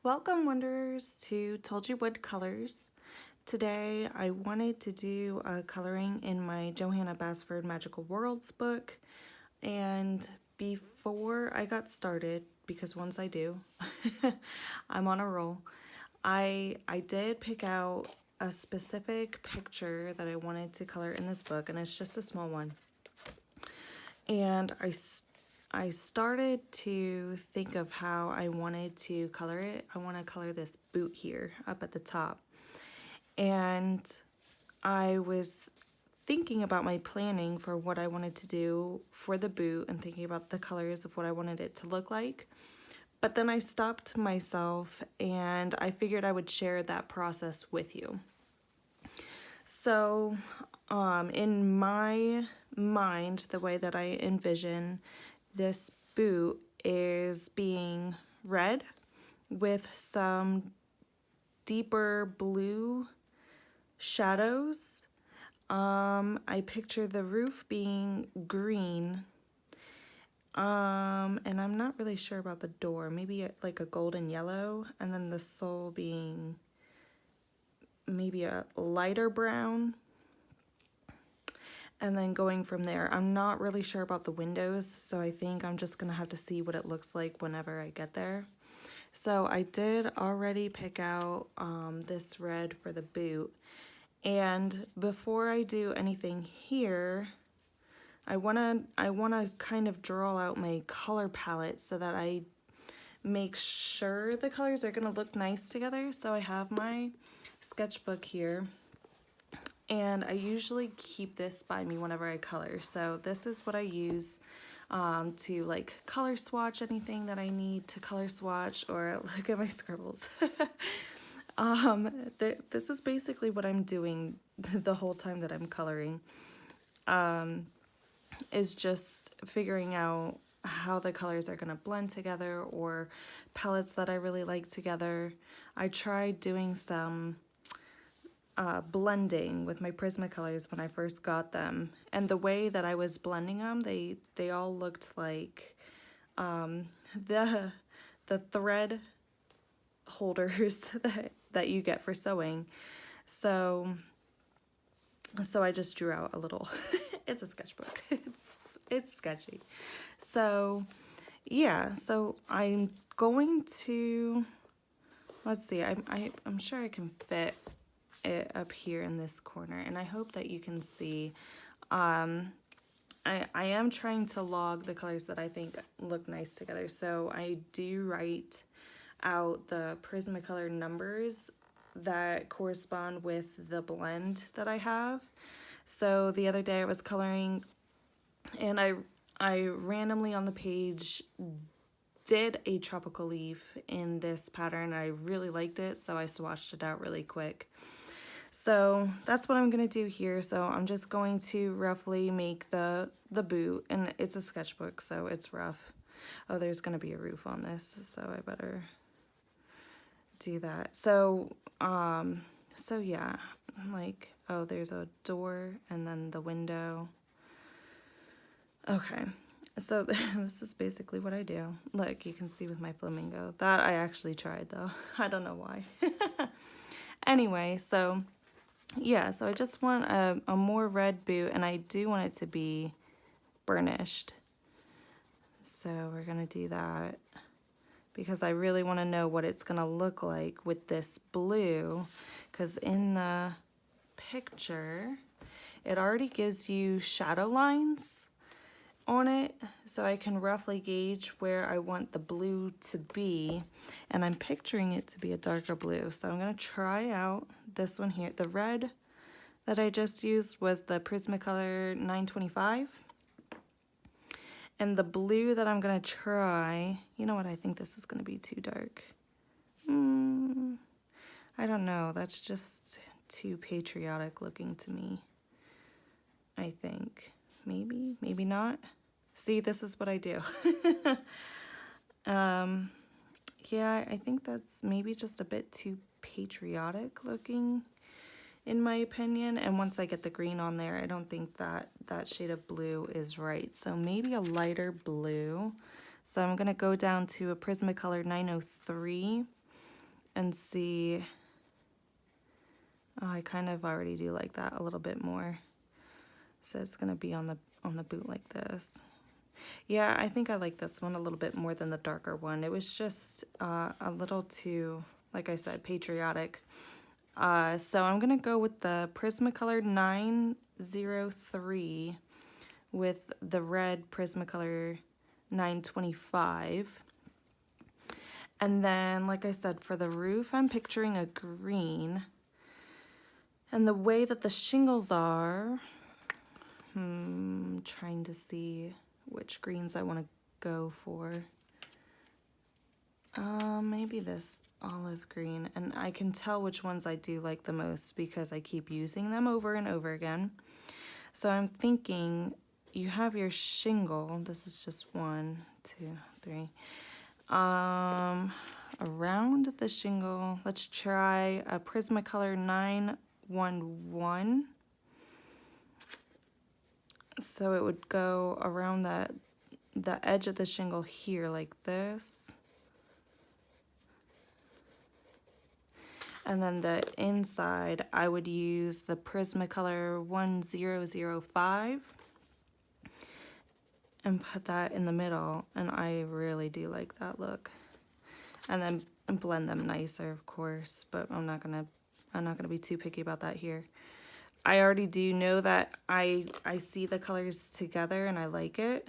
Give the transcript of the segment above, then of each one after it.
Welcome, Wanderers, to Told You Wood Colors. Today, I wanted to do a coloring in my Johanna Basford Magical Worlds book. And before I got started, because once I do, I'm on a roll, I did pick out a specific picture that I wanted to color in this book, and it's just a small one. And I started to think of how I wanted to color it. I want to color this boot here up at the top. And I was thinking about my planning for what I wanted to do for the boot and thinking about the colors of what I wanted it to look like. But then I stopped myself and I figured I would share that process with you. So, in my mind, the way that I envision this boot is being red with some deeper blue shadows. I picture the roof being green. And I'm not really sure about the door. Maybe like a golden yellow, and then the sole being maybe a lighter brown. And then going from there, I'm not really sure about the windows, so I think I'm just gonna have to see what it looks like whenever I get there. So I did already pick out this red for the boot. And before I do anything here, I wanna kind of draw out my color palette so that I make sure the colors are gonna look nice together. So I have my sketchbook here, and I usually keep this by me whenever I color. So this is what I use to like color swatch anything that I need to color swatch, or look at my scribbles. This is basically what I'm doing the whole time that I'm coloring, is just figuring out how the colors are going to blend together, or palettes that I really like together. I tried doing some blending with my Prismacolors when I first got them, and the way that I was blending them, they all looked like the thread holders that you get for sewing. So I just drew out a little. It's a sketchbook. It's sketchy. So yeah, so I'm going to, let's see, I'm sure I can fit it up here in this corner, and I hope that you can see. I am trying to log the colors that I think look nice together, so I do write out the Prismacolor numbers that correspond with the blend that I have. So the other day I was coloring, and I randomly on the page did a tropical leaf in this pattern. I really liked it, so I swatched it out really quick. So that's what I'm gonna do here. So I'm just going to roughly make the boot, and it's a sketchbook, so it's rough. Oh, there's gonna be a roof on this, so I better do that. So yeah, like, oh, there's a door and then the window. Okay, so this is basically what I do. Look, you can see with my flamingo. That I actually tried though. I don't know why. Anyway, so yeah, so I just want a more red boot, and I do want it to be burnished. So we're gonna do that because I really want to know what it's gonna look like with this blue, because in the picture it already gives you shadow lines on it, so I can roughly gauge where I want the blue to be, and I'm picturing it to be a darker blue. So I'm gonna try out this one here. The red that I just used was the Prismacolor 925, and the blue that I'm gonna try, you know what, I think this is gonna be too dark. I don't know, that's just too patriotic looking to me, I think. Maybe not. See, this is what I do. Yeah, I think that's maybe just a bit too patriotic looking, in my opinion. And once I get the green on there, I don't think that shade of blue is right. So maybe a lighter blue. So I'm gonna go down to a Prismacolor 903, and see. Oh, I kind of already do like that a little bit more. So it's gonna be on the boot like this. Yeah, I think I like this one a little bit more than the darker one. It was just a little too, like I said, patriotic. So I'm gonna go with the Prismacolor 903 with the red Prismacolor 925. And then, like I said, for the roof, I'm picturing a green. And the way that the shingles are, trying to see which greens I want to go for. Maybe this olive green. And I can tell which ones I do like the most because I keep using them over and over again. So I'm thinking you have your shingle. This is just 1, 2, 3. Around the shingle, let's try a Prismacolor 911. So it would go around the edge of the shingle here like this. And then the inside, I would use the Prismacolor 1005 and put that in the middle. And I really do like that look. And then blend them nicer, of course, but I'm not gonna be too picky about that here. I already do know that I see the colors together and I like it.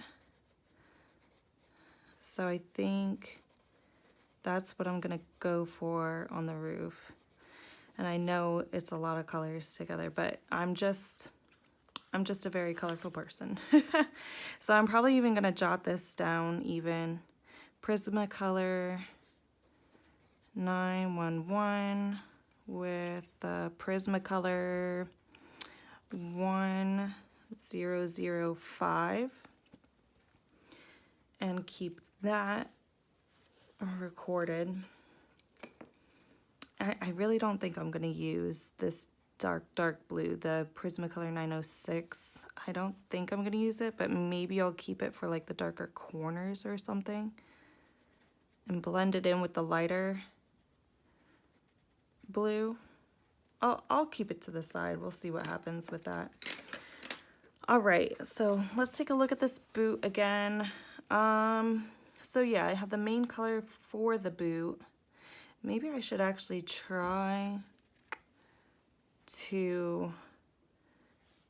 So I think that's what I'm gonna go for on the roof. And I know it's a lot of colors together, but I'm just a very colorful person. So I'm probably even gonna jot this down even. Prismacolor 911 with the Prismacolor 1005 and keep that recorded. I really don't think I'm going to use this dark blue, the Prismacolor 906. I don't think I'm going to use it, but maybe I'll keep it for like the darker corners or something and blend it in with the lighter blue. I'll keep it to the side. We'll see what happens with that. All right, so let's take a look at this boot again. So yeah, I have the main color for the boot. Maybe I should actually try to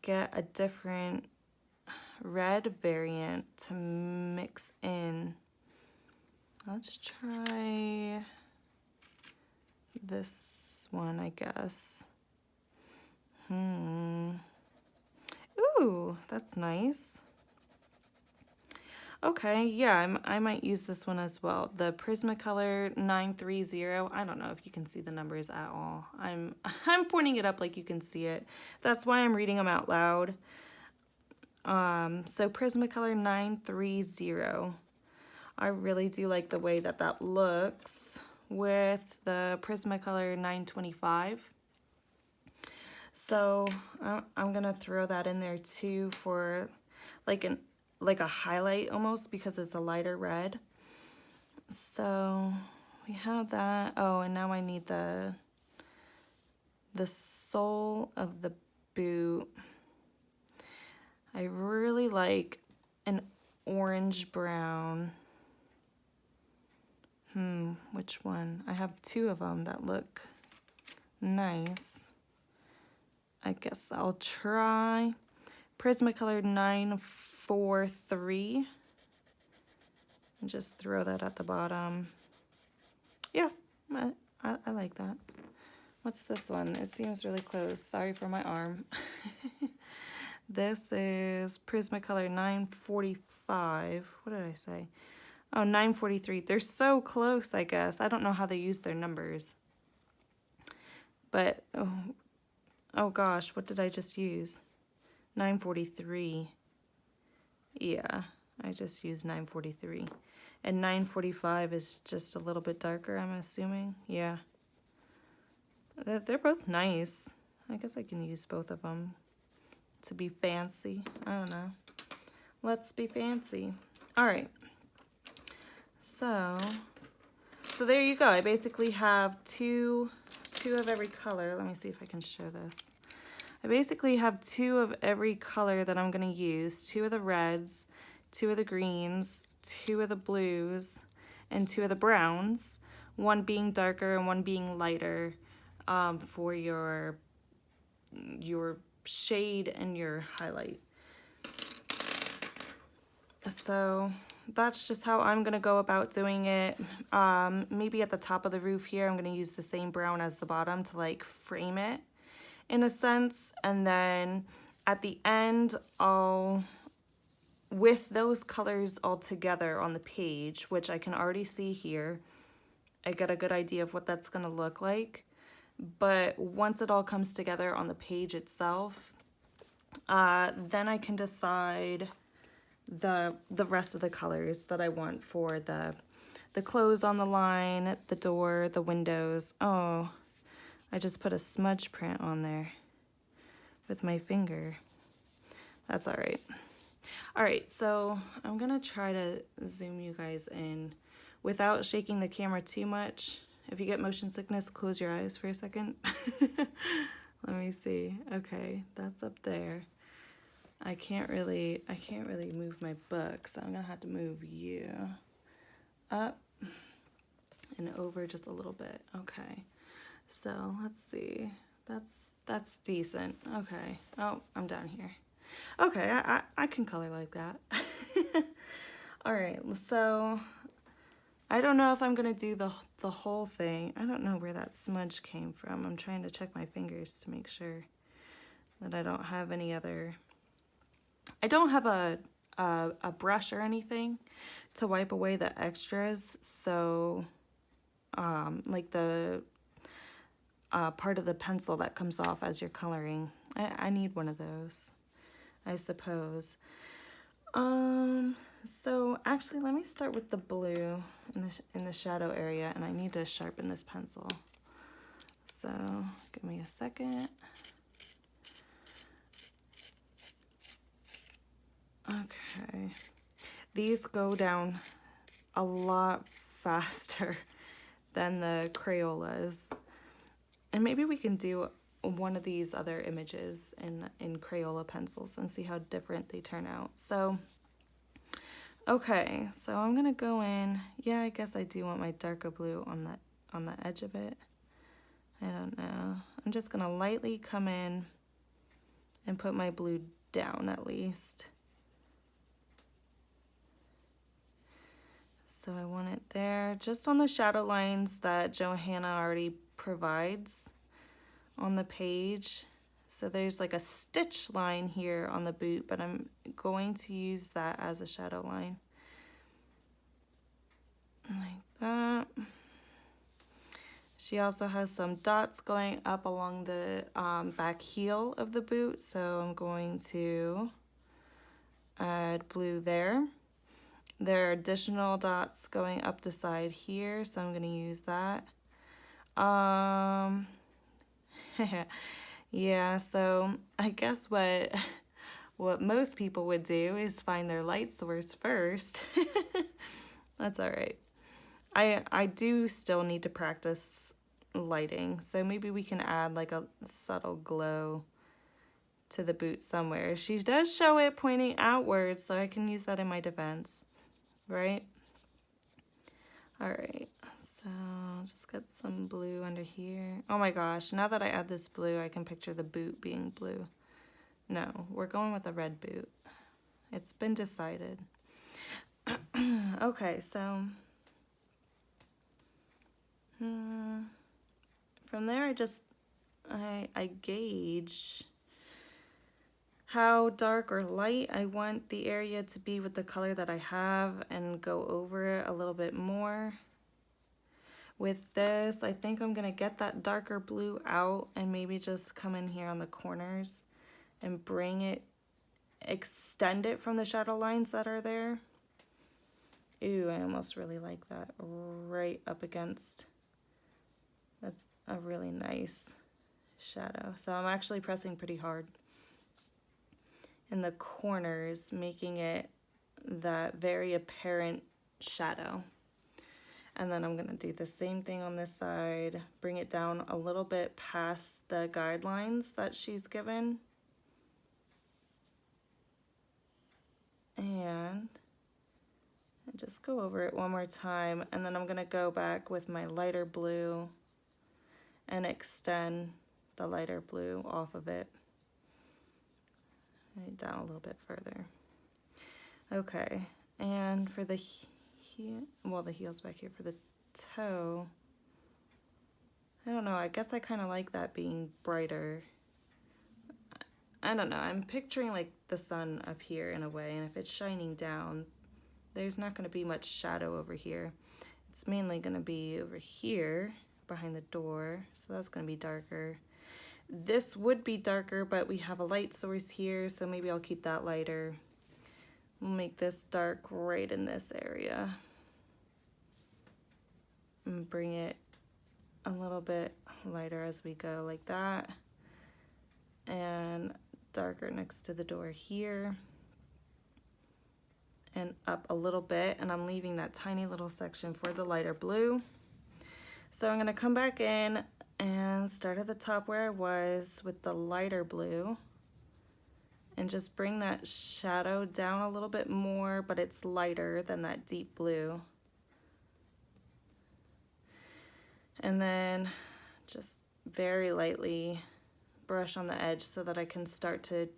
get a different red variant to mix in. Let's try this one, I guess. Ooh, that's nice. Okay, yeah, I might use this one as well. The Prismacolor 930. I don't know if you can see the numbers at all. I'm pointing it up like you can see it. That's why I'm reading them out loud. So Prismacolor 930. I really do like the way that looks with the Prismacolor 925. So I'm gonna throw that in there too for like a highlight almost because it's a lighter red. So we have that. Oh, and now I need the sole of the boot. I really like an orange brown. Which one? I have 2 of them that look nice. I guess I'll try Prismacolor 943 and just throw that at the bottom. Yeah, I like that. What's this one? It seems really close. Sorry for my arm. This is Prismacolor 945. What did I say? Oh, 943. They're so close, I guess. I don't know how they use their numbers. But, oh gosh, what did I just use? 943. Yeah, I just used 943. And 945 is just a little bit darker, I'm assuming. Yeah. They're both nice. I guess I can use both of them to be fancy. I don't know. Let's be fancy. All right. So so there you go. I basically have two of every color. Let me see if I can show this. I basically have two of every color that I'm going to use. Two of the reds, two of the greens, two of the blues, and two of the browns. One being darker and one being lighter for your shade and your highlight. So that's just how I'm going to go about doing it. Maybe at the top of the roof here, I'm going to use the same brown as the bottom to like frame it in a sense. And then at the end, with those colors all together on the page, which I can already see here, I get a good idea of what that's going to look like. But once it all comes together on the page itself, then I can decide the rest of the colors that I want for the clothes on the line, the door, the windows. Oh, I just put a smudge print on there with my finger. That's all right. All right, so I'm gonna try to zoom you guys in without shaking the camera too much. If you get motion sickness, close your eyes for a second. Let me see. Okay, that's up there. I can't really move my book, so I'm gonna have to move you up and over just a little bit. Okay, so let's see. That's decent. Okay. Oh, I'm down here. Okay, I can color like that. All right, so I don't know if I'm gonna do the whole thing. I don't know where that smudge came from. I'm trying to check my fingers to make sure that I don't have any other. I don't have a brush or anything to wipe away the extras, so like the part of the pencil that comes off as you're coloring. I need one of those, I suppose. So actually let me start with the blue in the shadow area, and I need to sharpen this pencil. So give me a second. Okay. These go down a lot faster than the Crayolas. And maybe we can do one of these other images in Crayola pencils and see how different they turn out. So, okay, so I'm gonna go in. Yeah, I guess I do want my darker blue on the edge of it. I don't know. I'm just gonna lightly come in and put my blue down at least. So I want it there, just on the shadow lines that Johanna already provides on the page. So there's like a stitch line here on the boot, but I'm going to use that as a shadow line. Like that. She also has some dots going up along the back heel of the boot, so I'm going to add blue there. There are additional dots going up the side here, so I'm going to use that. Yeah, so I guess what most people would do is find their light source first. That's all right. I do still need to practice lighting, so maybe we can add like a subtle glow to the boot somewhere. She does show it pointing outwards, so I can use that in my defense. Right? All right, so just get some blue under here. Oh my gosh, now that I add this blue, I can picture the boot being blue. No, we're going with a red boot. It's been decided. Okay, so from there I gauge how dark or light I want the area to be with the color that I have and go over it a little bit more. With this, I think I'm gonna get that darker blue out and maybe just come in here on the corners and bring it, extend it from the shadow lines that are there. Ooh, I almost really like that right up against. That's a really nice shadow. So I'm actually pressing pretty hard in the corners, making it that very apparent shadow. And then I'm gonna do the same thing on this side, bring it down a little bit past the guidelines that she's given. And just go over it one more time, and then I'm gonna go back with my lighter blue and extend the lighter blue off of it. Right down a little bit further. Okay, and for the heel, well, the heel's back here. For the toe, I don't know, I guess I kind of like that being brighter. I don't know, I'm picturing like the sun up here in a way, and if it's shining down, there's not going to be much shadow over here. It's mainly going to be over here behind the door, so that's going to be darker. This would be darker, but we have a light source here, so maybe I'll keep that lighter. We'll make this dark right in this area. And bring it a little bit lighter as we go, like that. And darker next to the door here. And up a little bit, and I'm leaving that tiny little section for the lighter blue. So I'm gonna come back in and start at the top where I was with the lighter blue and just bring that shadow down a little bit more, but it's lighter than that deep blue. And then just very lightly brush on the edge so that I can start to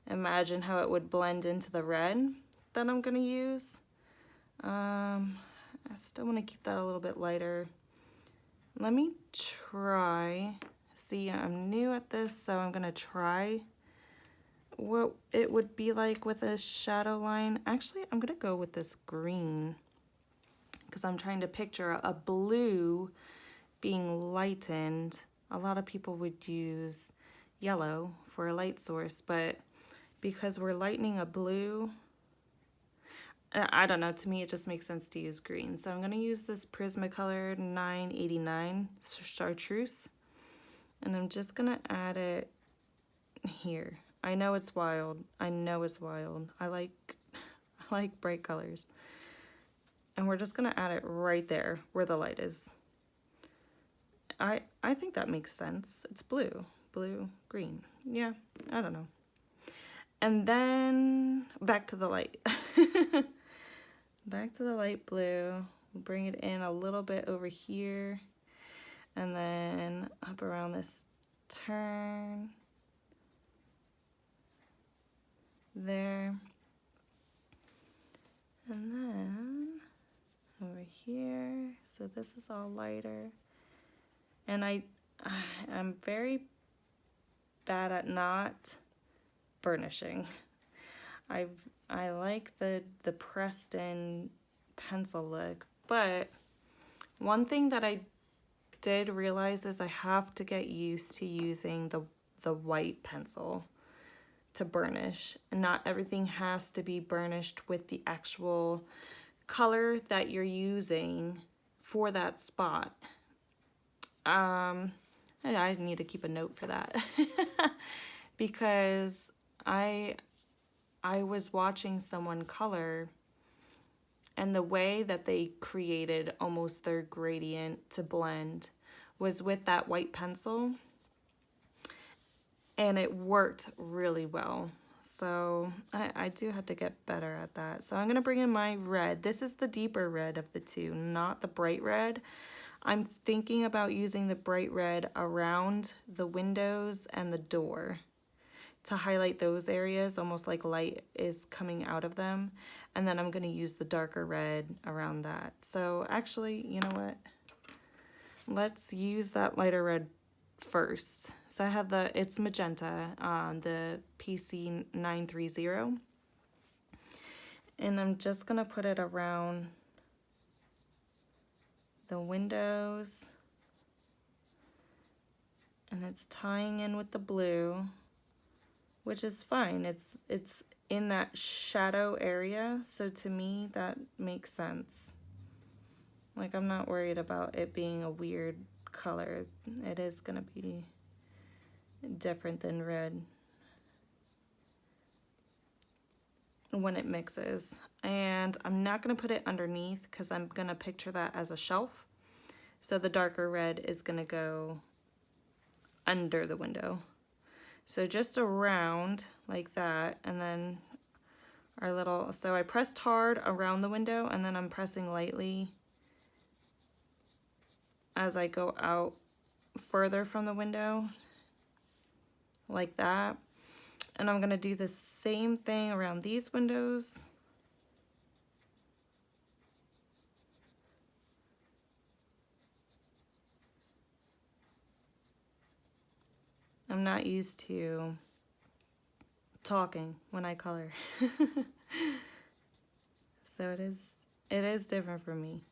imagine how it would blend into the red that I'm gonna use. I still wanna keep that a little bit lighter. Let me try, see, I'm new at this, so I'm gonna try what it would be like with a shadow line. Actually, I'm gonna go with this green because I'm trying to picture a blue being lightened. A lot of people would use yellow for a light source, but because we're lightening a blue, I don't know, to me it just makes sense to use green. So I'm gonna use this Prismacolor 989 Chartreuse, and I'm just gonna add it here. I know it's wild. I know it's wild. I like bright colors. And we're just gonna add it right there where the light is. I think that makes sense. It's blue, green. Yeah, I don't know. And then back to the light. Back to the light blue. Bring it in a little bit over here. And then up around this turn. There. And then over here. So this is all lighter. And I'm very bad at not burnishing. I like the pressed in pencil look, but one thing that I did realize is I have to get used to using the white pencil to burnish, and not everything has to be burnished with the actual color that you're using for that spot. I need to keep a note for that because I was watching someone color, and the way that they created almost their gradient to blend was with that white pencil, and it worked really well. So I do have to get better at that. So I'm gonna bring in my red. This is the deeper red of the two, not the bright red. I'm thinking about using the bright red around the windows and the door to highlight those areas, almost like light is coming out of them. And then I'm gonna use the darker red around that. So actually, you know what? Let's use that lighter red first. So I have it's magenta, the PC 930. And I'm just gonna put it around the windows. And it's tying in with the blue, which is fine. It's in that shadow area, so to me that makes sense. Like, I'm not worried about it being a weird color. It is gonna be different than red. when it mixes. And I'm not going to put it underneath because I'm going to picture that as a shelf. So the darker red is going to go under the window. So just around like that, and then our little, so I pressed hard around the window, and then I'm pressing lightly as I go out further from the window, like that. And I'm gonna do the same thing around these windows. I'm not used to talking when I color. So it is different for me.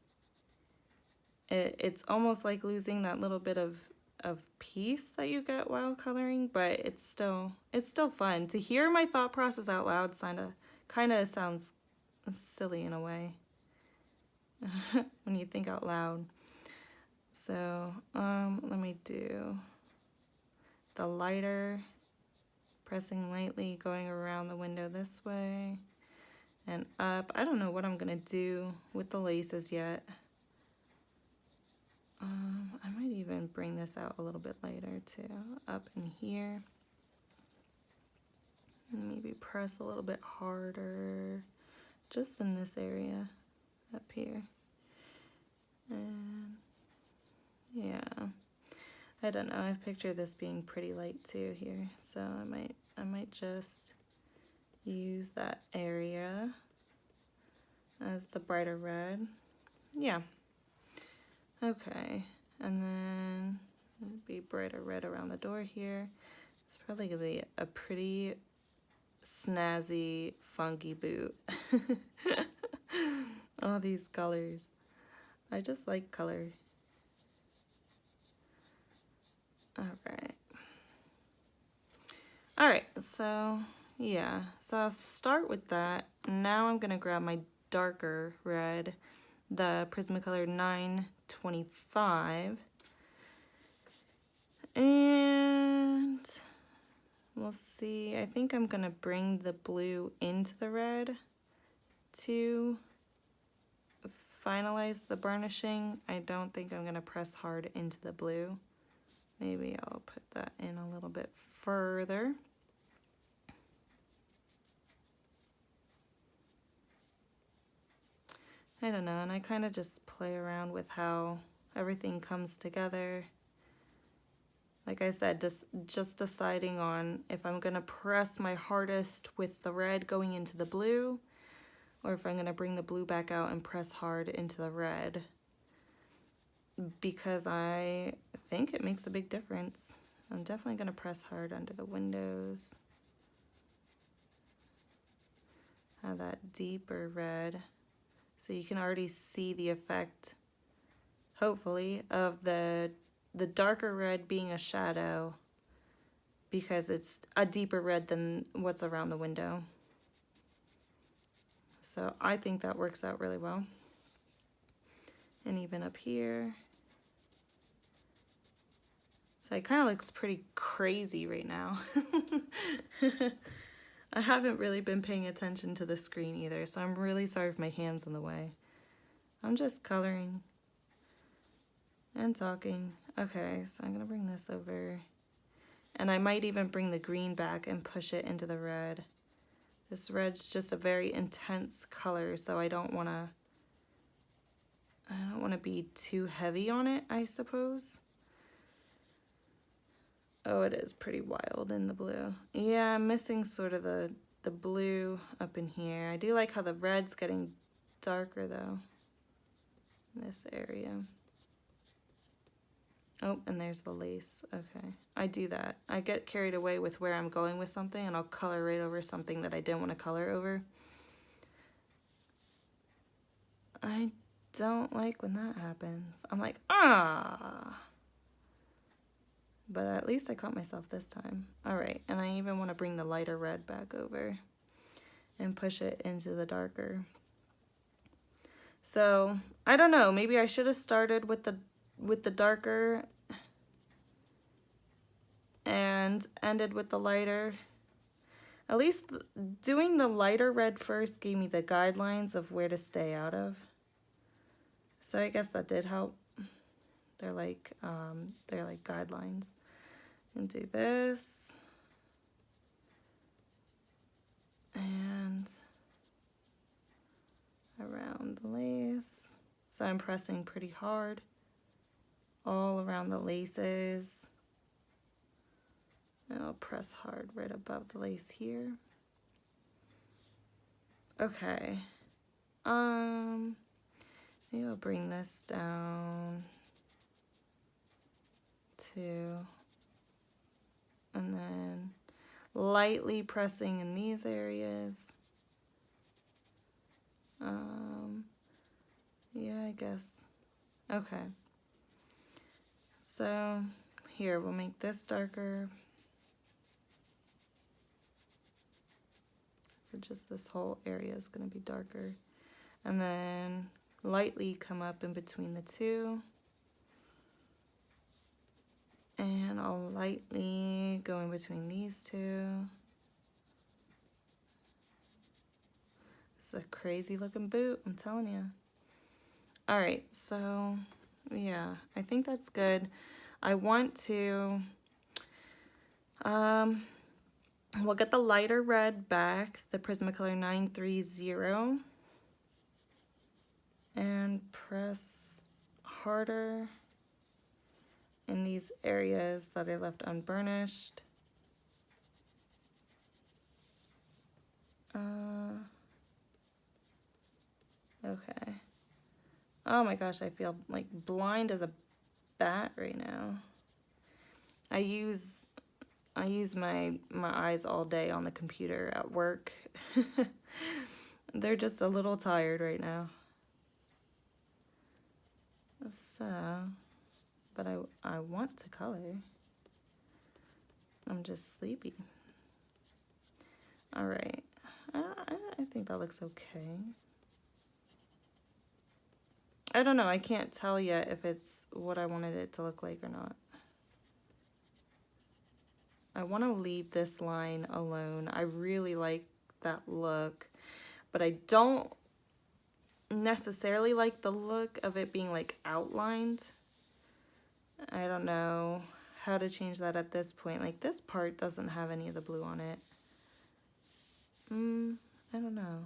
It's almost like losing that little bit of peace that you get while coloring, but it's still fun. To hear my thought process out loud kind of sounds silly in a way when you think out loud. So let me do the lighter, pressing lightly, going around the window this way and up. I don't know what I'm gonna do with the laces yet. I might even bring this out a little bit later too, up in here. Maybe press a little bit harder, just in this area up here. And yeah, I don't know. I picture this being pretty light too here, so I might just use that area as the brighter red. Yeah. Okay, and then it'd be brighter red around the door here. It's probably gonna be a pretty snazzy, funky boot. All these colors. I just like color. Alright. Alright, so yeah. So I'll start with that. Now I'm gonna grab my darker red, the Prismacolor 925. And we'll see. I think I'm gonna bring the blue into the red to finalize the burnishing. I don't think I'm gonna press hard into the blue. Maybe I'll put that in a little bit further. I don't know, and I kind of just play around with how everything comes together. Like I said, just deciding on if I'm gonna press my hardest with the red going into the blue, or if I'm gonna bring the blue back out and press hard into the red, because I think it makes a big difference. I'm definitely gonna press hard under the windows. Have that deeper red, so you can already see the effect, hopefully, of the darker red being a shadow, because it's a deeper red than what's around the window. So I think that works out really well. And even up here. So it kind of looks pretty crazy right now. I haven't really been paying attention to the screen either, so I'm really sorry if my hand's in the way. I'm just coloring and talking. Okay, so I'm gonna bring this over. And I might even bring the green back and push it into the red. This red's just a very intense color, so I don't wanna be too heavy on it, I suppose. Oh, it is pretty wild in the blue. Yeah, I'm missing sort of the blue up in here. I do like how the red's getting darker though, in this area. Oh, and there's the lace. Okay, I do that. I get carried away with where I'm going with something, and I'll color right over something that I didn't want to color over. I don't like when that happens. I'm like, ah! But at least I caught myself this time. All right, and I even want to bring the lighter red back over and push it into the darker. So I don't know, maybe I should have started with the darker and ended with the lighter. At least doing the lighter red first gave me the guidelines of where to stay out of. So I guess that did help. They're like guidelines. And do this. And around the lace. So I'm pressing pretty hard all around the laces. And I'll press hard right above the lace here. Okay. Maybe I'll bring this down to, and then lightly pressing in these areas. Yeah, I guess. Okay. So here, we'll make this darker. So just this whole area is going to be darker. And then lightly come up in between the two. And I'll lightly go in between these two. It's a crazy looking boot, I'm telling you. All right, so yeah, I think that's good. I want to, we'll get the lighter red back, the Prismacolor 930, and press harder in these areas that I left unburnished. Okay. Oh my gosh, I feel like blind as a bat right now. I use my eyes all day on the computer at work. They're just a little tired right now. So, but I want to color. I'm just sleepy. All right. I think that looks okay. I don't know. I can't tell yet if it's what I wanted it to look like or not. I want to leave this line alone. I really like that look, but I don't necessarily like the look of it being like outlined. I don't know how to change that at this point. Like this part doesn't have any of the blue on it. I don't know.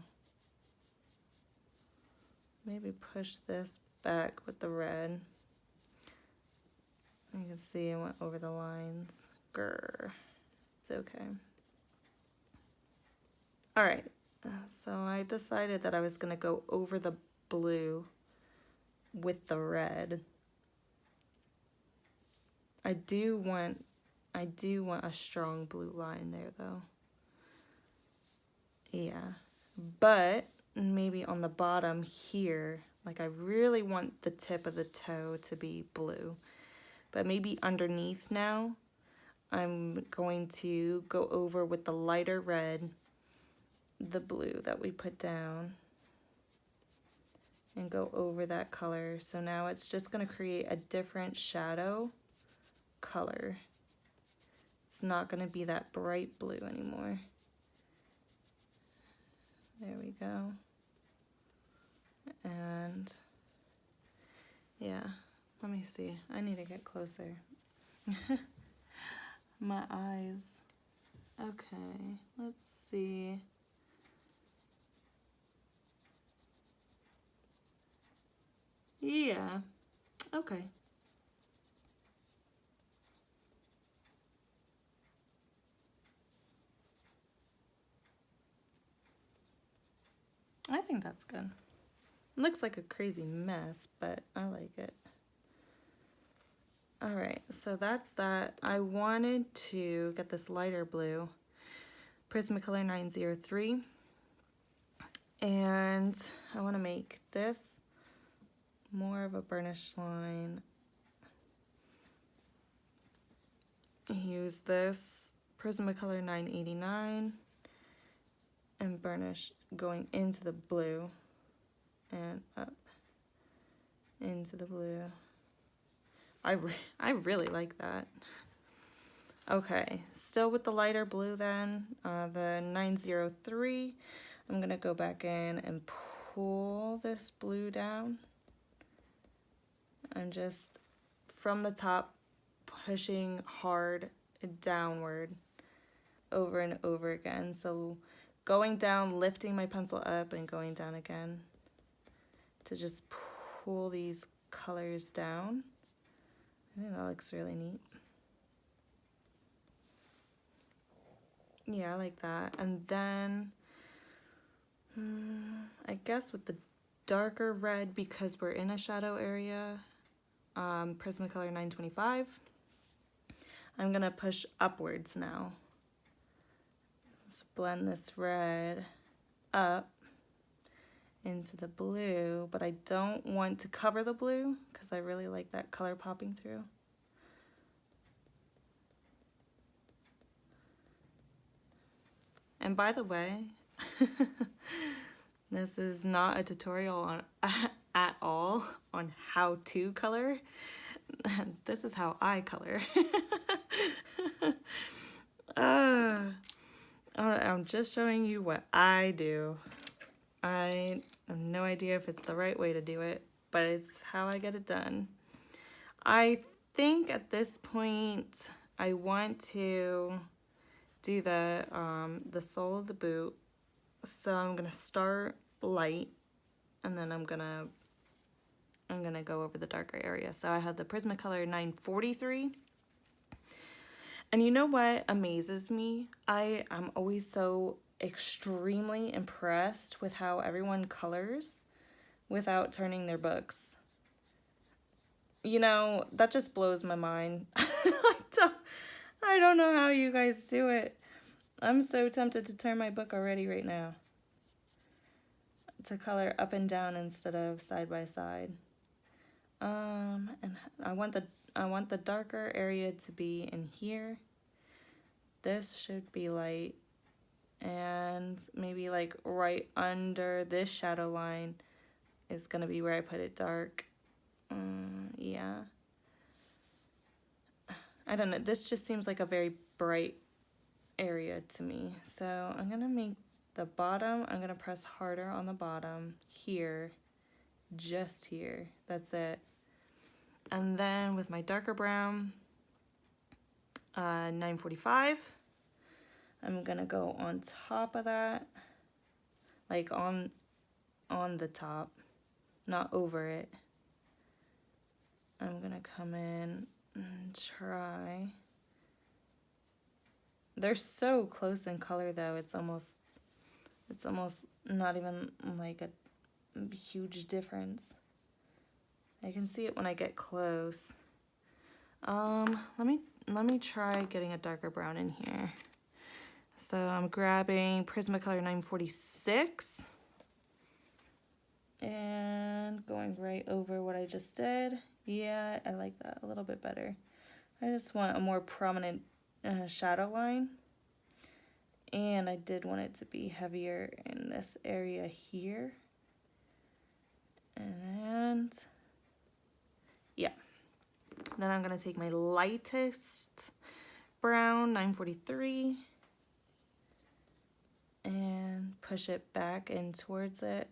Maybe push this back with the red. You can see I went over the lines. Grr. It's okay. All right. So I decided that I was going to go over the blue with the red. I do want a strong blue line there though. Yeah. But maybe on the bottom here, like I really want the tip of the toe to be blue. But maybe underneath now, I'm going to go over with the lighter red, the blue that we put down, and go over that color. So now it's just going to create a different shadow color. It's not going to be that bright blue anymore. There we go. And yeah, let me see. I need to get closer. My eyes. Okay, let's see. Yeah, okay. I think that's good. It looks like a crazy mess, but I like it. All right, so that's that. I wanted to get this lighter blue, Prismacolor 903, and I want to make this more of a burnished line. Use this Prismacolor 989 and burnish going into the blue and up into the blue. I really like that. Okay, still with the lighter blue then, the 903. I'm gonna go back in and pull this blue down. I'm just from the top pushing hard downward over and over again. So going down, lifting my pencil up and going down again to just pull these colors down. I think that looks really neat. Yeah, I like that. And then I guess with the darker red, because we're in a shadow area, Prismacolor 925, I'm gonna push upwards now. Just blend this red up into the blue, but I don't want to cover the blue because I really like that color popping through. And by the way, this is not a tutorial on at all on how to color. This is how I color. I'm just showing you what I do. I have no idea if it's the right way to do it, but it's how I get it done. I think at this point I want to do the sole of the boot. So I'm gonna start light, and then I'm gonna go over the darker area. So I have the Prismacolor 943. And you know what amazes me? I'm always so extremely impressed with how everyone colors without turning their books. You know, that just blows my mind. I don't know how you guys do it. I'm so tempted to turn my book already right now. To color up and down instead of side by side. And I want the darker area to be in here. This should be light, and maybe like right under this shadow line is gonna be where I put it dark. Yeah. I don't know. This just seems like a very bright area to me. So I'm gonna make the bottom. I'm gonna press harder on the bottom here, just here. That's it. And then with my darker brown, 945, I'm gonna go on top of that, like on the top, not over it. I'm gonna come in and try. They're so close in color though, it's almost not even like a huge difference. I can see it when I get close. Let me try getting a darker brown in here. So I'm grabbing Prismacolor 946 and going right over what I just did. Yeah, I like that a little bit better. I just want a more prominent shadow line. And I did want it to be heavier in this area here. And yeah. Then I'm going to take my lightest brown, 943, and push it back in towards it.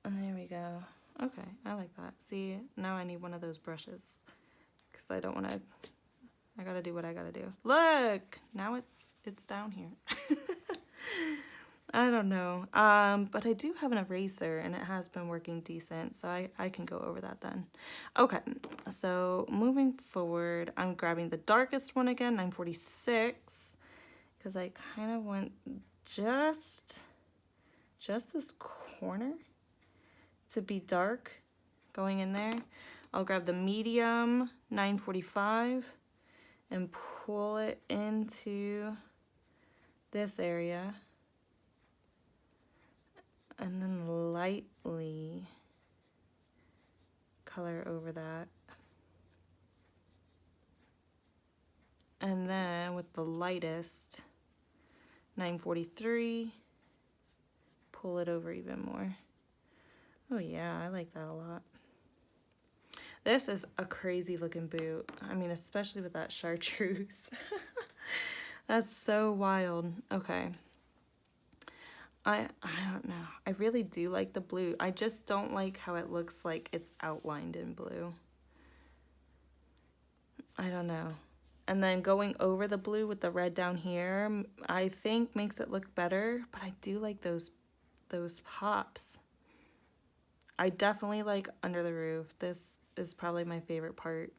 And there we go. Okay, I like that. See, now I need one of those brushes because I don't want to, I got to do what I got to do. Look, now it's down here. I don't know. But I do have an eraser and it has been working decent, so I can go over that then. Okay, so moving forward, I'm grabbing the darkest one again, 946, because I kind of want just this corner to be dark going in there. I'll grab the medium, 945, and pull it into this area. And then lightly color over that. And then with the lightest, 943, pull it over even more. Oh yeah, I like that a lot. This is a crazy looking boot. I mean, especially with that chartreuse. That's so wild. Okay. I don't know. I really do like the blue. I just don't like how it looks like it's outlined in blue. I don't know. And then going over the blue with the red down here, I think makes it look better, but I do like those pops. I definitely like under the roof. This is probably my favorite part.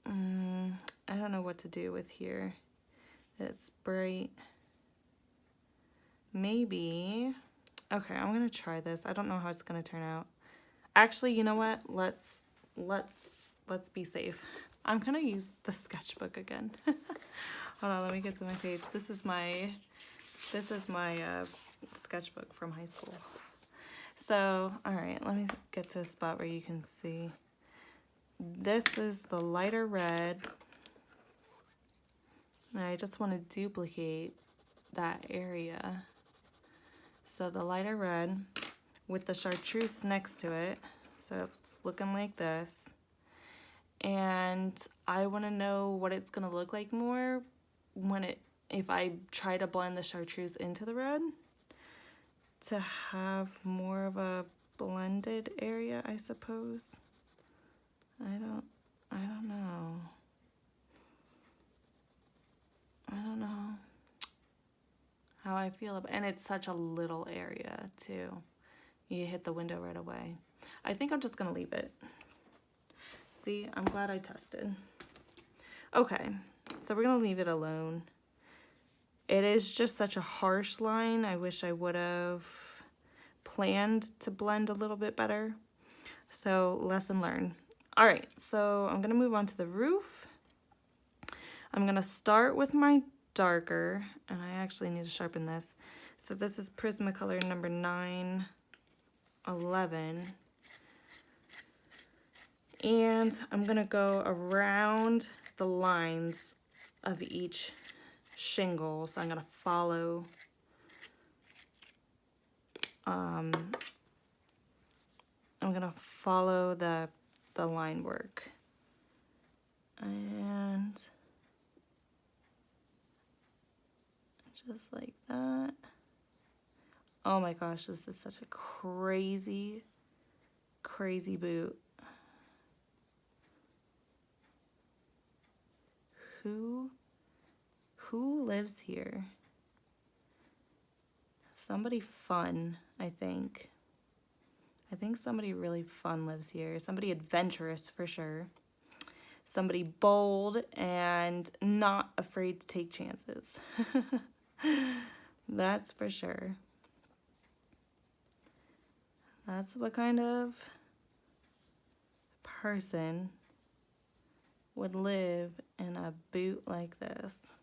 I don't know what to do with here. It's bright. Maybe. Okay, I'm gonna try this. I don't know how it's gonna turn out. Actually, you know what? Let's be safe. I'm gonna use the sketchbook again. Hold on, let me get to my page. This is my sketchbook from high school. So, all right, let me get to a spot where you can see. This is the lighter red. And I just want to duplicate that area. So the lighter red with the chartreuse next to it. So it's looking like this. And I want to know what it's going to look like more if I try to blend the chartreuse into the red to have more of a blended area, I suppose. I don't know. I don't know how I feel about, and it's such a little area too. You hit the window right away. I think I'm just gonna leave it. See, I'm glad I tested. Okay, so we're gonna leave it alone. It is just such a harsh line. I wish I would have planned to blend a little bit better. So lesson learned. All right, so I'm gonna move on to the roof. I'm gonna start with my darker, and I actually need to sharpen this. So this is Prismacolor number 911. And I'm gonna go around the lines of each shingle. So I'm gonna follow the line work. And just like that. Oh my gosh, this is such a crazy, crazy boot. Who lives here? Somebody fun, I think. I think somebody really fun lives here. Somebody adventurous for sure. Somebody bold and not afraid to take chances. That's for sure. That's what kind of person would live in a boot like this.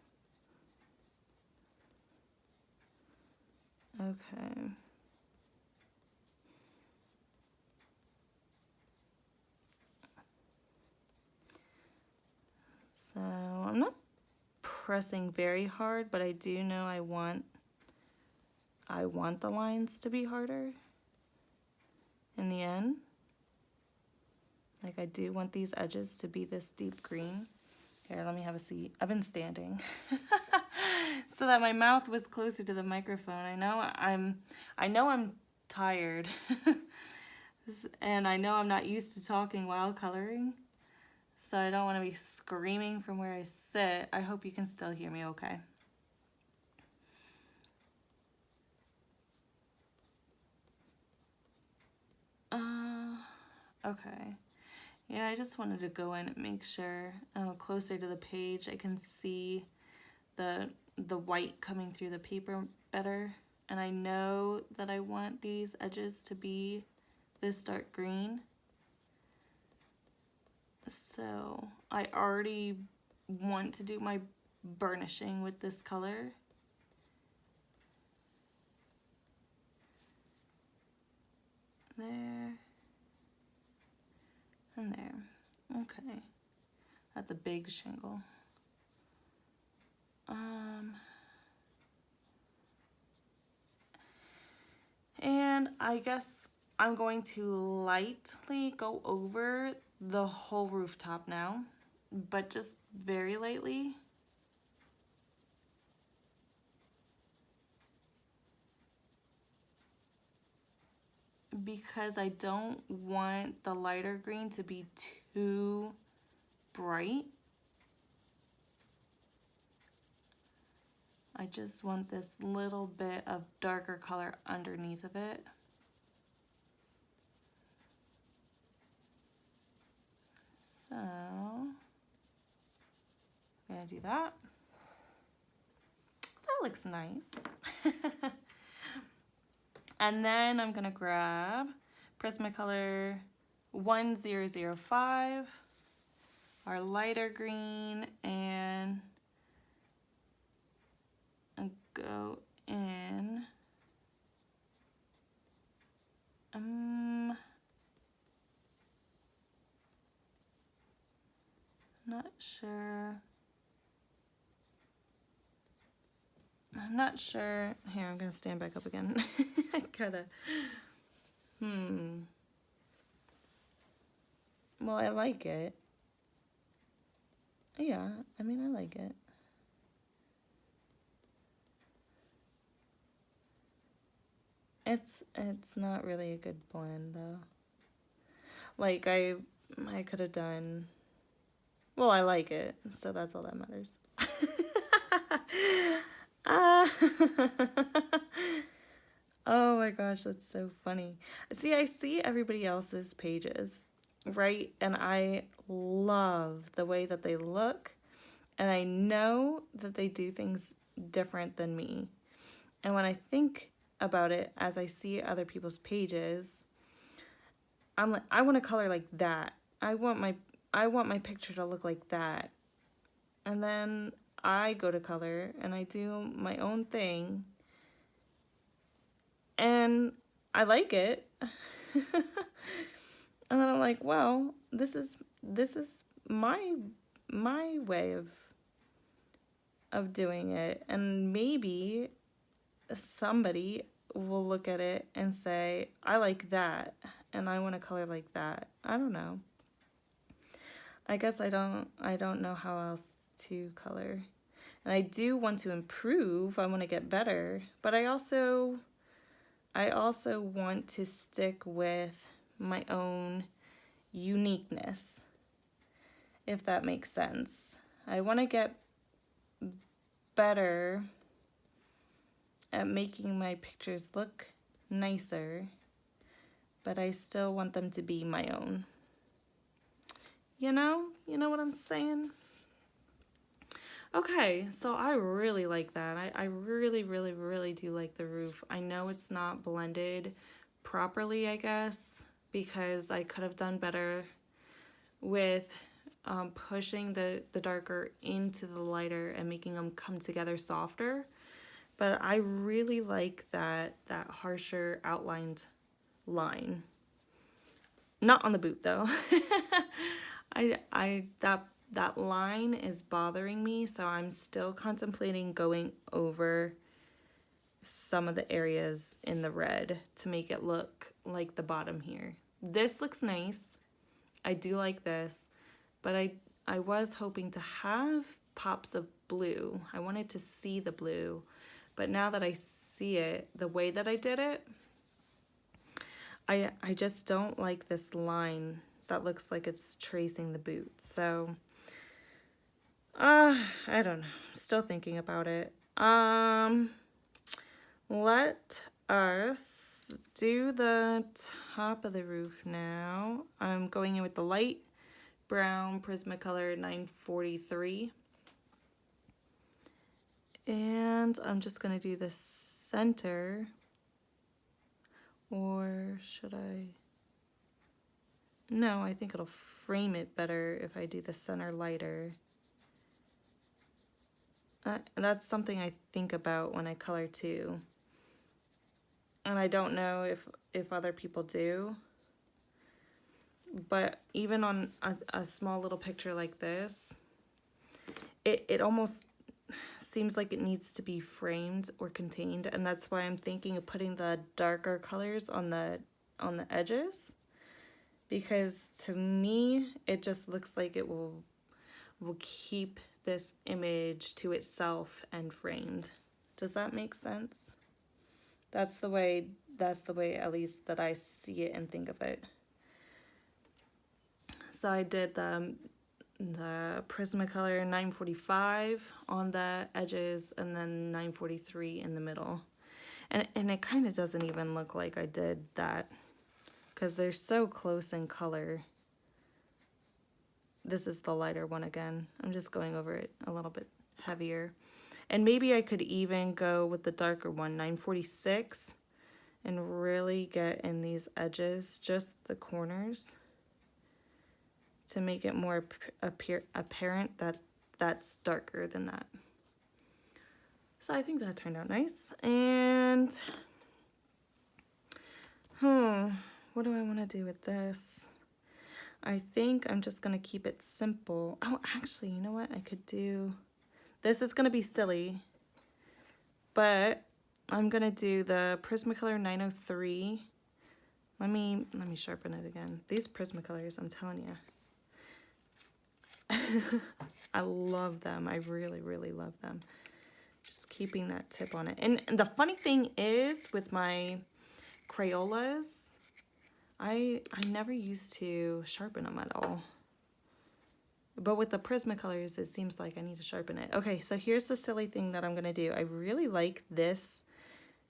Okay. So I'm not pressing very hard, but I do know I want the lines to be harder in the end. Like I do want these edges to be this deep green. Here, let me have a seat. I've been standing so that my mouth was closer to the microphone. I know I'm tired and I know I'm not used to talking while coloring. So I don't want to be screaming from where I sit. I hope you can still hear me okay. Okay. Yeah, I just wanted to go in and make sure closer to the page I can see the white coming through the paper better. And I know that I want these edges to be this dark green. So I already want to do my burnishing with this color. There. And there. Okay. That's a big shingle. And I guess I'm going to lightly go over the whole rooftop now, but just very lightly. Because I don't want the lighter green to be too bright. I just want this little bit of darker color underneath of it. So, I'm gonna do that. That looks nice. And then I'm gonna grab Prismacolor 1005, our lighter green, and go in. Not sure. I'm not sure. Here, I'm gonna stand back up again. I gotta. Well, I like it. Yeah, I mean, I like it. It's not really a good blend though. Like I could have done. Well, I like it, so that's all that matters. Oh my gosh, that's so funny. See, I see everybody else's pages, right? And I love the way that they look, and I know that they do things different than me. And when I think about it as I see other people's pages, I'm like, I want to color like that. I want my picture to look like that. And then I go to color and I do my own thing. And I like it. And then I'm like, well, this is my way of doing it. And maybe somebody will look at it and say, I like that and I want to color like that. I don't know. I guess I don't know how else to color. And I do want to improve. I want to get better, but I also want to stick with my own uniqueness, if that makes sense. I want to get better at making my pictures look nicer, but I still want them to be my own. You know what I'm saying? Okay, so I really like that. I really, really, really do like the roof. I know it's not blended properly, I guess, because I could have done better with pushing the darker into the lighter and making them come together softer. But I really like that harsher outlined line. Not on the boot though. That line is bothering me, so I'm still contemplating going over some of the areas in the red to make it look like the bottom here. This looks nice. I do like this, but I was hoping to have pops of blue. I wanted to see the blue, but now that I see it, the way that I did it, I just don't like this line that looks like it's tracing the boot. So, I don't know. Still thinking about it. Let us do the top of the roof now. I'm going in with the light brown Prismacolor 943. And I'm just going to do the center. Or should I? No, I think it'll frame it better if I do the center lighter. That's something I think about when I color too. And I don't know if other people do. But even on a small little picture like this, it almost seems like it needs to be framed or contained. And that's why I'm thinking of putting the darker colors on the on the edges, because to me it just looks like it will keep this image to itself and framed. Does that make sense? That's the way at least that I see it and think of it. So I did the Prismacolor 945 on the edges and then 943 in the middle. And it kind of doesn't even look like I did that because they're so close in color. This is the lighter one again. I'm just going over it a little bit heavier. And maybe I could even go with the darker one, 946, and really get in these edges, just the corners, to make it more apparent that that's darker than that. So I think that turned out nice. And what do I want to do with this? I think I'm just going to keep it simple. Oh, actually, you know what? I could do... This is going to be silly, but I'm going to do the Prismacolor 903. Let me sharpen it again. These Prismacolors, I'm telling you. I love them. I really, really love them. Just keeping that tip on it. And the funny thing is, with my Crayolas, I never used to sharpen them at all. But with the Prismacolors, it seems like I need to sharpen it. Okay, so here's the silly thing that I'm going to do. I really like this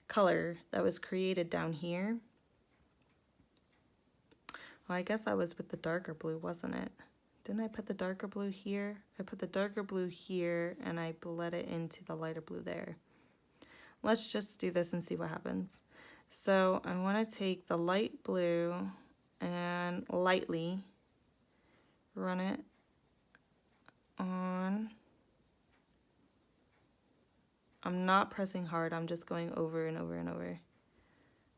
color that was created down here. Well, I guess that was with the darker blue, wasn't it? Didn't I put the darker blue here? I put the darker blue here, and I bled it into the lighter blue there. Let's just do this and see what happens. So I want to take the light blue and lightly run it on. I'm not pressing hard, I'm just going over and over and over.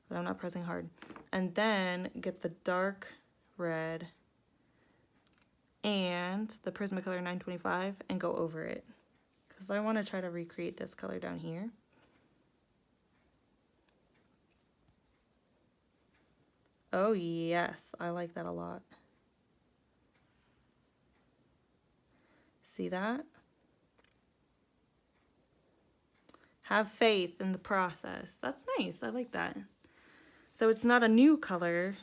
But I'm not pressing hard. And then get the dark red and the Prismacolor 925 and go over it. Because I want to try to recreate this color down here. Oh yes, I like that a lot. See that? Have faith in the process. That's nice. I like that. So it's not a new color,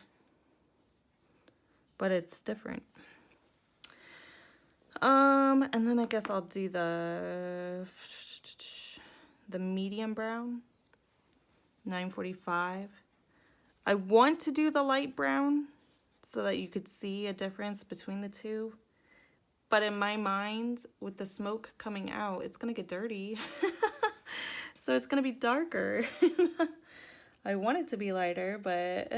but it's different. And then I guess I'll do the medium brown, 945. I want to do the light brown so that you could see a difference between the two. But in my mind, with the smoke coming out, it's going to get dirty. So it's going to be darker. I want it to be lighter, but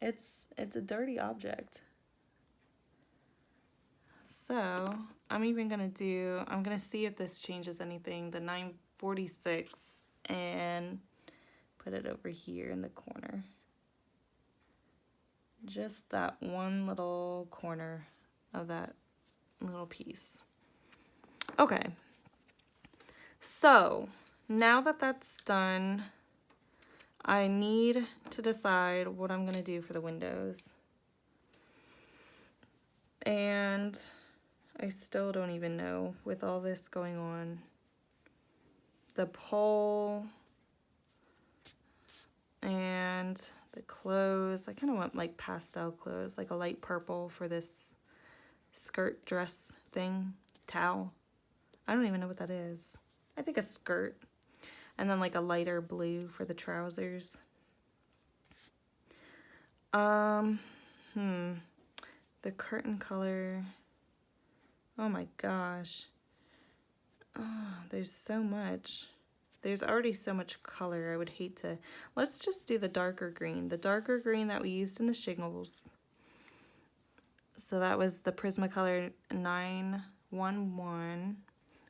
it's a dirty object. So I'm going to see if this changes anything, the 946, and put it over here in the corner. Just that one little corner of that little piece. Okay, so now that that's done, I need to decide what I'm going to do for the windows. And I still don't even know with all this going on. The pole and the clothes, I kind of want like pastel clothes, like a light purple for this skirt dress thing, towel. I don't even know what that is. I think a skirt. And then like a lighter blue for the trousers. The curtain color. Oh my gosh. Oh, there's so much. There's already so much color. I would hate to. Let's just do the darker green. The darker green that we used in the shingles. So that was the Prismacolor 911.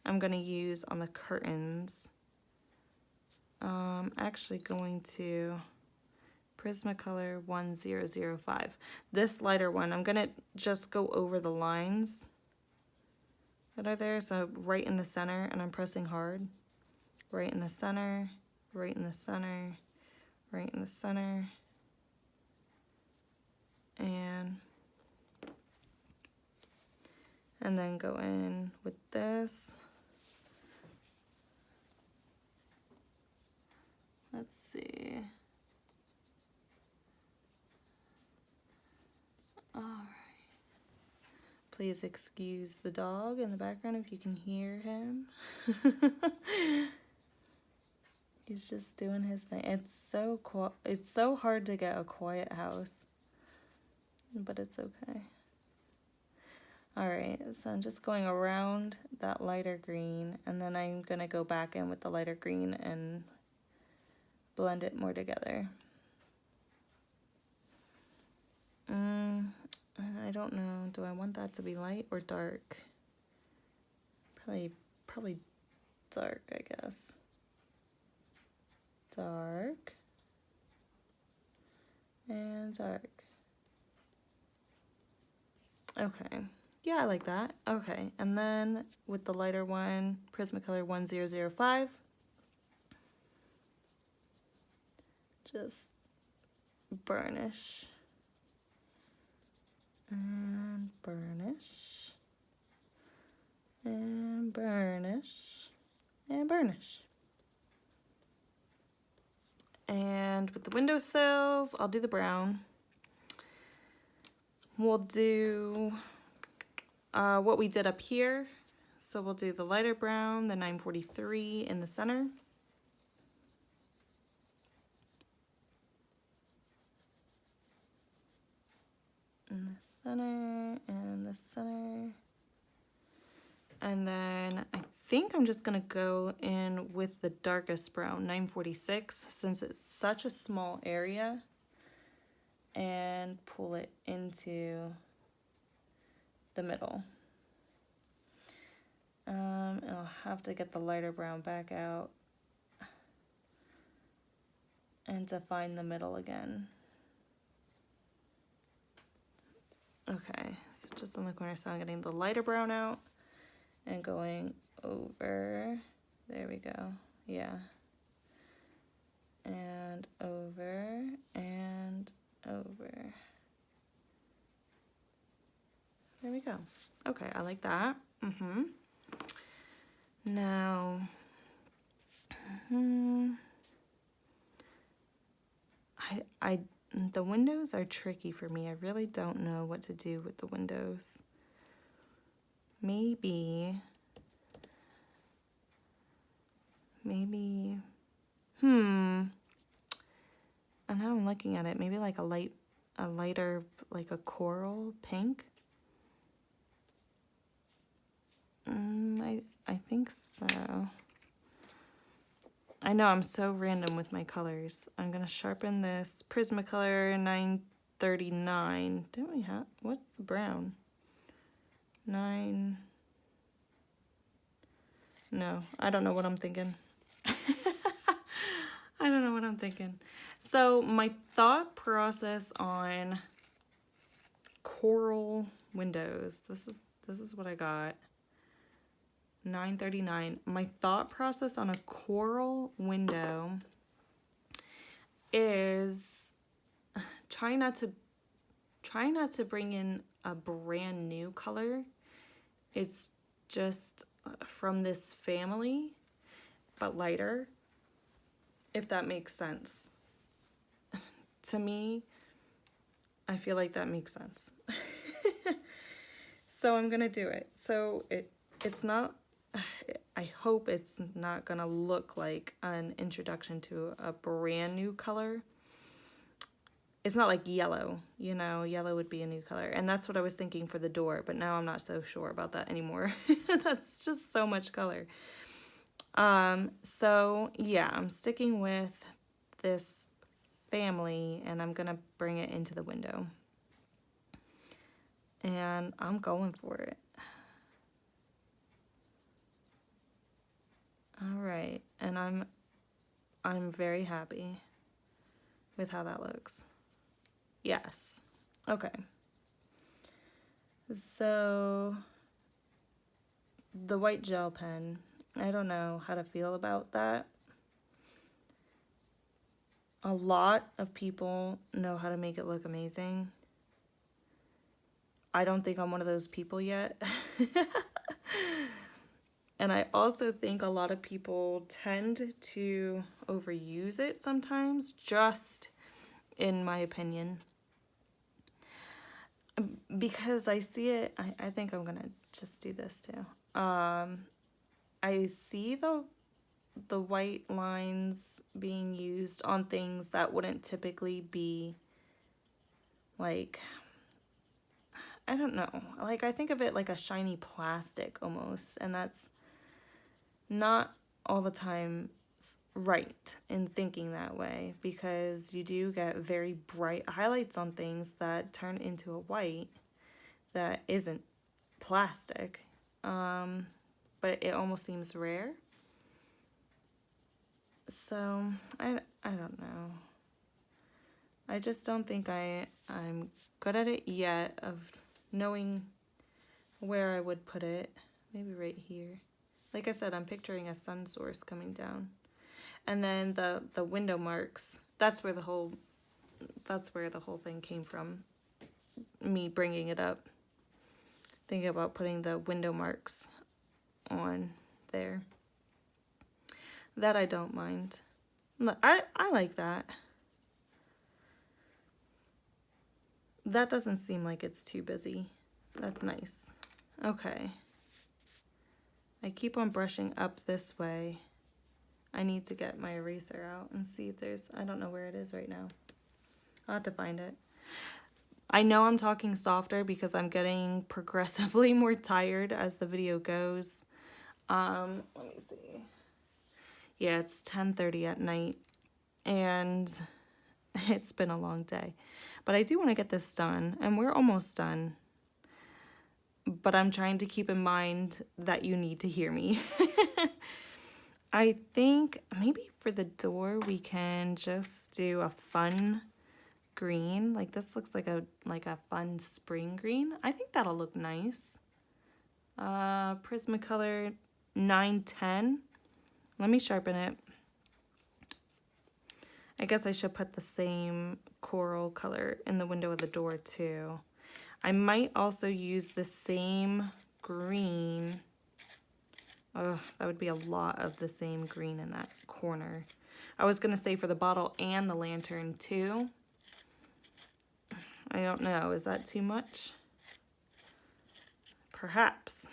I'm going to use on the curtains. Actually going to Prismacolor 1005. This lighter one, I'm going to just go over the lines that are there. So right in the center, and I'm pressing hard. Right in the center, right in the center, right in the center, and then go in with this. Let's see. All right. Please excuse the dog in the background if you can hear him. He's just doing his thing. It's so hard to get a quiet house, but it's okay. All right, so I'm just going around that lighter green, and then I'm gonna go back in with the lighter green and blend it more together. I don't know. Do I want that to be light or dark? Probably dark, I guess. Dark and dark. Okay. Yeah, I like that. Okay, and then with the lighter one, Prismacolor 1005. Just burnish. And burnish. And burnish. And burnish. And with the windowsills, I'll do the brown. We'll do what we did up here. So we'll do the lighter brown, the 943 in the center. In the center, and the center. And then I think I'm just gonna go in with the darkest brown, 946, since it's such a small area, and pull it into the middle. And I'll have to get the lighter brown back out and define the middle again. Okay, so just on the corner, so I'm getting the lighter brown out and going over. There we go. Yeah. And over and over. There we go. Okay, I like that. Now, the windows are tricky for me. I really don't know what to do with the windows. Maybe, and now I'm looking at it, maybe like a lighter, like a coral pink. I think so. I know I'm so random with my colors. I'm gonna sharpen this Prismacolor 939. Don't we have, what's the brown? 9. No, I don't know what I'm thinking. I don't know what I'm thinking. So my thought process on coral windows, this is what I got. 939. My thought process on a coral window is try not to bring in a brand new color. It's just from this family, but lighter, if that makes sense. To me, I feel like that makes sense. So I'm gonna do it. So it's not, I hope it's not gonna look like an introduction to a brand new color. It's not like yellow, you know, yellow would be a new color. And that's what I was thinking for the door, but now I'm not so sure about that anymore. That's just so much color. So yeah, I'm sticking with this family and I'm gonna bring it into the window. And I'm going for it. All right, and I'm very happy with how that looks. Yes. Okay. So the white gel pen, I don't know how to feel about that. A lot of people know how to make it look amazing. I don't think I'm one of those people yet. And I also think a lot of people tend to overuse it sometimes, just in my opinion. Because I see it, I think I'm gonna just do this too. I see the white lines being used on things that wouldn't typically be like, I don't know. Like, I think of it like a shiny plastic almost, and that's not all the time right in thinking that way, because you do get very bright highlights on things that turn into a white that isn't plastic. But it almost seems rare. So I don't know. I just don't think I'm good at it yet of knowing where I would put it. Maybe right here. Like I said, I'm picturing a sun source coming down. And then the window marks, that's where the whole thing came from. Me bringing it up. Thinking about putting the window marks on there. That I don't mind. I like that. That doesn't seem like it's too busy. That's nice. Okay. I keep on brushing up this way. I need to get my eraser out and see if there's, I don't know where it is right now. I'll have to find it. I know I'm talking softer because I'm getting progressively more tired as the video goes. Let me see. Yeah, it's 10:30 at night and it's been a long day. But I do want to get this done, and we're almost done. But I'm trying to keep in mind that you need to hear me. I think maybe for the door we can just do a fun green. Like, this looks like a fun spring green. I think that'll look nice. Prismacolor 910. Let me sharpen it. I guess I should put the same coral color in the window of the door too. I might also use the same green. Oh, that would be a lot of the same green in that corner. I was gonna say for the bottle and the lantern too. I don't know, is that too much? Perhaps.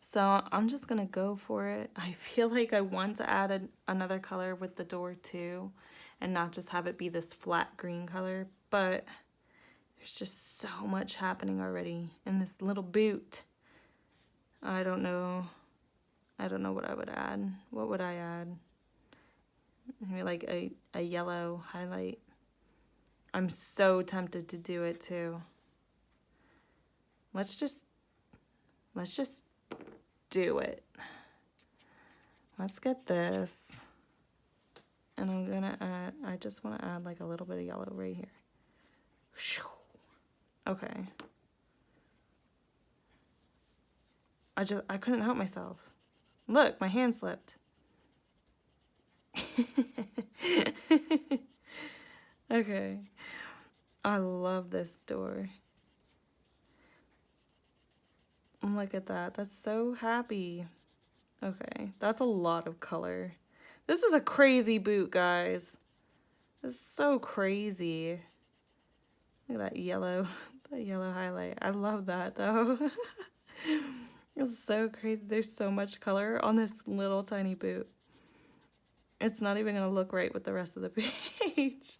So I'm just gonna go for it. I feel like I want to add another color with the door too, and not just have it be this flat green color, but there's just so much happening already in this little boot. I don't know what I would add. What would I add? Maybe like a yellow highlight. I'm so tempted to do it too. Let's just do it. Let's get this. And I'm gonna add, I just want to add like a little bit of yellow right here. Okay. I couldn't help myself. Look, my hand slipped. Okay. I love this door. Look at that. That's so happy. Okay, that's a lot of color. This is a crazy boot, guys. It's so crazy. Look at that yellow highlight. I love that though. It's so crazy. There's so much color on this little tiny boot. It's not even gonna look right with the rest of the page.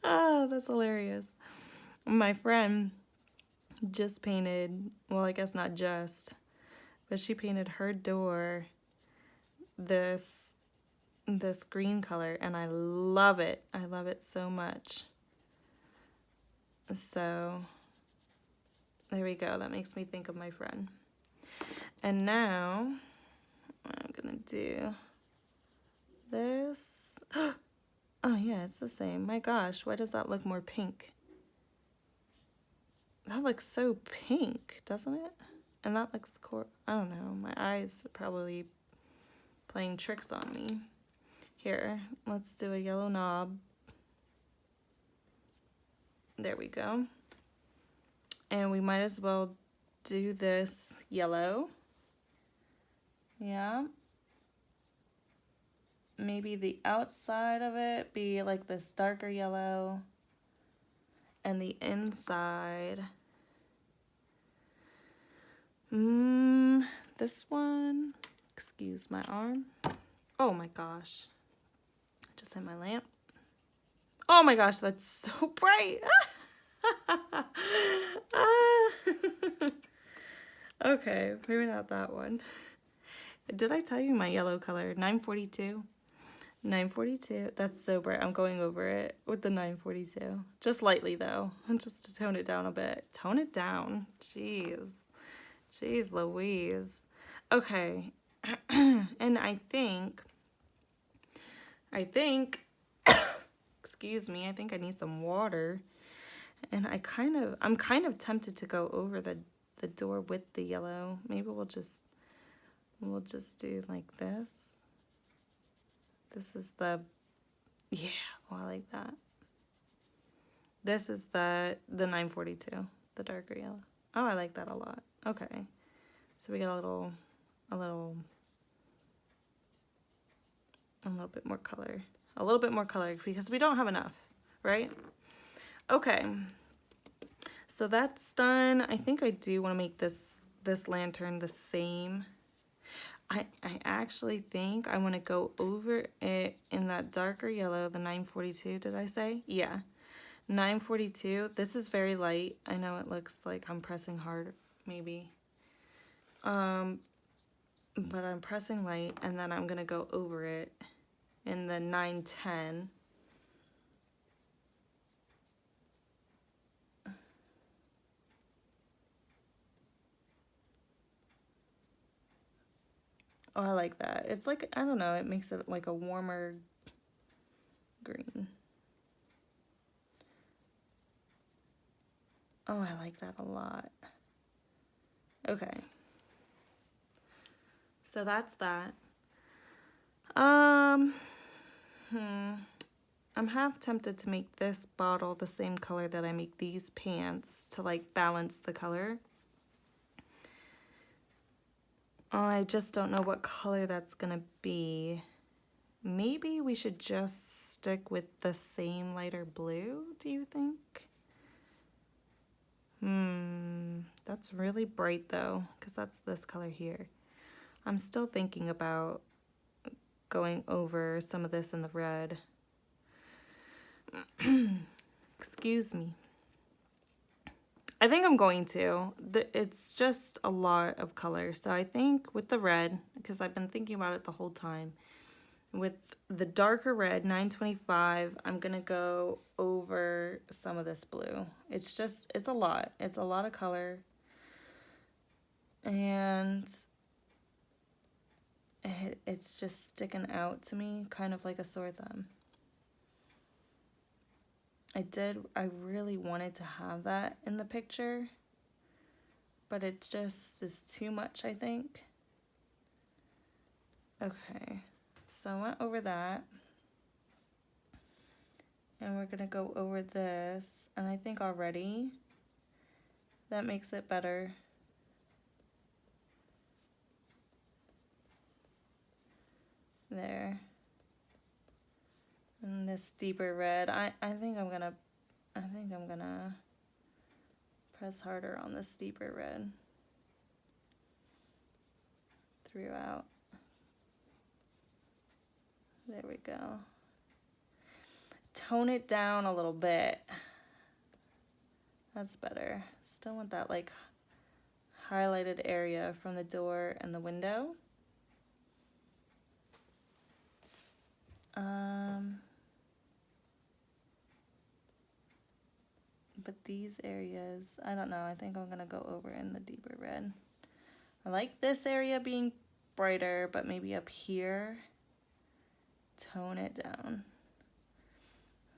Ah, that's hilarious. My friend just painted, well, I guess not just, but she painted her door this green color, and I love it. I love it so much. So there we go. That makes me think of my friend. And now I'm gonna do this. Oh yeah, it's the same. My gosh, why does that look more pink? That looks so pink, doesn't it? And that looks I don't know. My eyes are probably playing tricks on me. Here, let's do a yellow knob. There we go. And we might as well do this yellow. Yeah. Maybe the outside of it be like this darker yellow. And the inside. This one. Excuse my arm. Oh my gosh. I just hit my lamp. Oh my gosh, that's so bright. Okay, maybe not that one. Did I tell you my yellow color? 942. 942. That's so bright. I'm going over it with the 942. Just lightly though. Just to tone it down a bit. Tone it down. Jeez. Jeez Louise. Okay. And I think excuse me, I think I need some water. And I'm kind of tempted to go over the door with the yellow. Maybe we'll just do like this. This is the, yeah, oh, I like that. This is the 942, the darker yellow. Oh, I like that a lot. Okay. So we got a little bit more color. A little bit more color because we don't have enough, right? Okay. So that's done. I think I do want to make this lantern the same. I actually think I want to go over it in that darker yellow, the 942, did I say? Yeah. 942. This is very light. I know it looks like I'm pressing hard, maybe. But I'm pressing light, and then I'm going to go over it in the 910. Oh, I like that. It's like, I don't know, it makes it like a warmer green. Oh, I like that a lot. Okay. So that's that. I'm half tempted to make this bottle the same color that I make these pants to like balance the color. I just don't know what color that's gonna be. Maybe we should just stick with the same lighter blue, do you think? That's really bright though, because that's this color here. I'm still thinking about going over some of this in the red. Excuse me. I think I'm going to. It's just a lot of color. So I think with the red, because I've been thinking about it the whole time, with the darker red, 925, I'm going to go over some of this blue. It's a lot. It's a lot of color. And it's just sticking out to me, kind of like a sore thumb. I really wanted to have that in the picture, but it just is too much, I think. Okay, so I went over that, and we're gonna go over this, and I think already that makes it better. There. And this deeper red, I think I'm gonna press harder on this deeper red throughout. There we go. Tone it down a little bit. That's better. Still want that like highlighted area from the door and the window. But these areas, I don't know, I think I'm gonna go over in the deeper red. I like this area being brighter, but maybe up here, tone it down.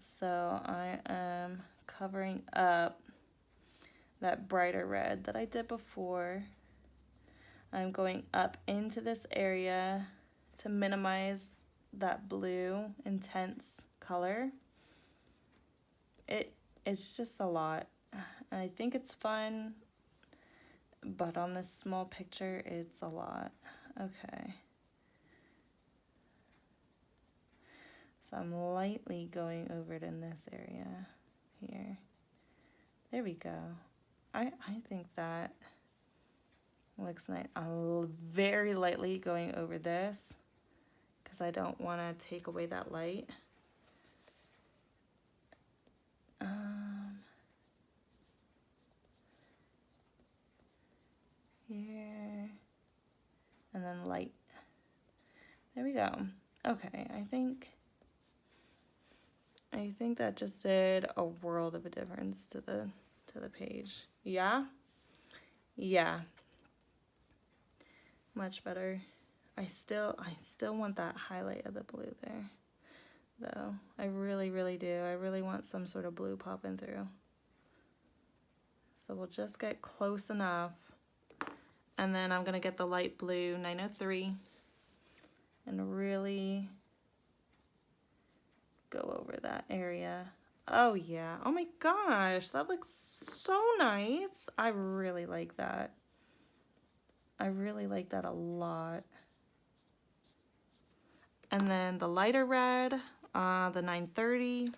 So I am covering up that brighter red that I did before. I'm going up into this area to minimize that blue intense color. it's just a lot. I think it's fun, but on this small picture, it's a lot. Okay. So I'm lightly going over it in this area here. There we go. I think that looks nice. I'm very lightly going over this because I don't want to take away that light. Here. And then light. There we go. Okay, I think that just did a world of a difference to the page. Yeah? Yeah. Much better. I still want that highlight of the blue there, though. I really, really do. I really want some sort of blue popping through. So we'll just get close enough. And then I'm going to get the light blue 903 and really go over that area. Oh yeah. Oh my gosh, that looks so nice. I really like that. I really like that a lot. And then the lighter red, the 930.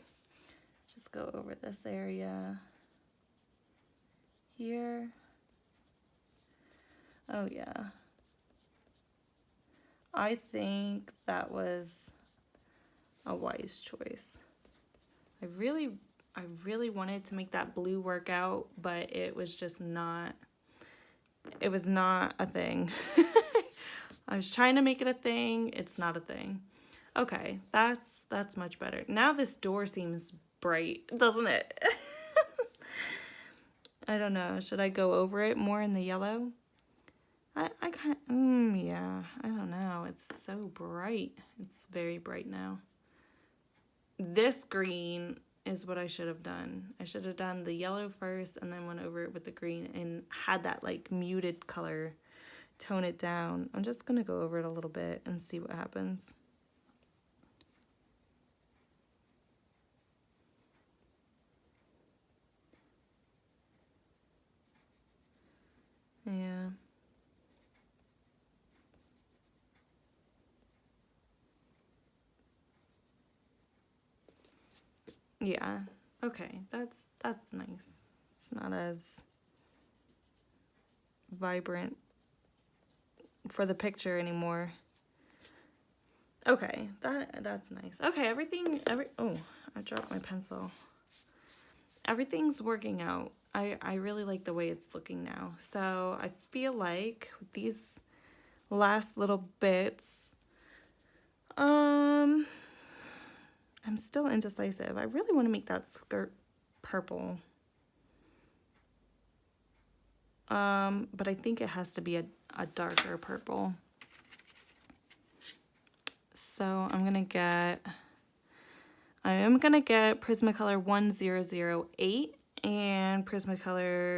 Just go over this area here. Oh yeah. I think that was a wise choice. I really wanted to make that blue work out, but it was just not, it was not a thing. I was trying to make it a thing. It's not a thing. Okay, that's much better. Now this door seems bright, doesn't it? I don't know. Should I go over it more in the yellow? I can't, yeah, I don't know. It's so bright. It's very bright now. This green is what I should have done. I should have done the yellow first and then went over it with the green and had that like muted color, tone it down. I'm just gonna go over it a little bit and see what happens. Yeah. Yeah. Okay, that's nice. It's not as vibrant for the picture anymore. Okay, that's nice. Okay, oh, I dropped my pencil. Everything's working out. I really like the way it's looking now. So I feel like with these last little bits, I'm still indecisive. I really want to make that skirt purple. But I think it has to be a darker purple. So I am gonna get Prismacolor 1008 and Prismacolor